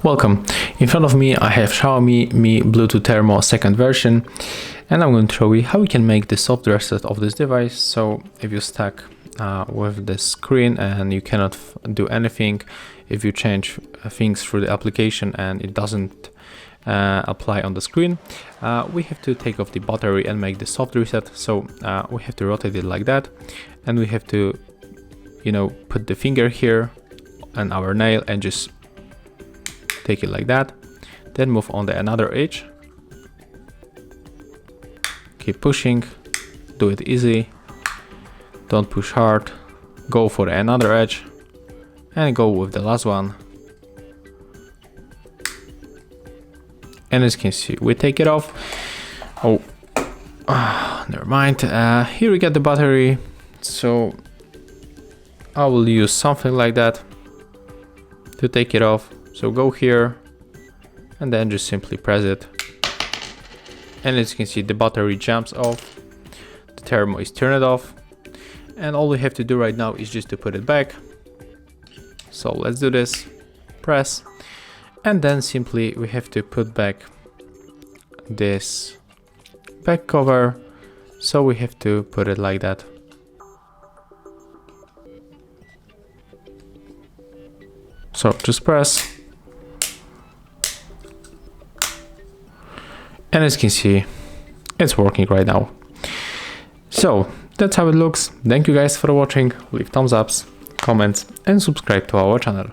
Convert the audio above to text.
Welcome. In front of me I have Xiaomi Mi Bluetooth Thermo second version, and I'm going to show you how we can make the soft reset of this device. So if you're stuck with the screen and you cannot do anything, if you change things through the application and it doesn't apply on the screen, we have to take off the battery and make the soft reset. So we have to rotate it like that, and we have to, put the finger here and our nail and just take it like that, then move on the another edge, keep pushing, do it easy, don't push hard, go for another edge and go with the last one. And as you can see, we take it off. Never mind. Here we get the battery, so I will use something like that to take it off. So go here and then just simply press it, and as you can see, the battery jumps off, the thermo is turned off, and all we have to do right now is just to put it back. So let's do this, press, and then simply we have to put back this back cover, so we have to put it like that. So just press. And as you can see, it's working right now. So that's how it looks. Thank you guys for watching. Leave thumbs ups, comments, and subscribe to our channel.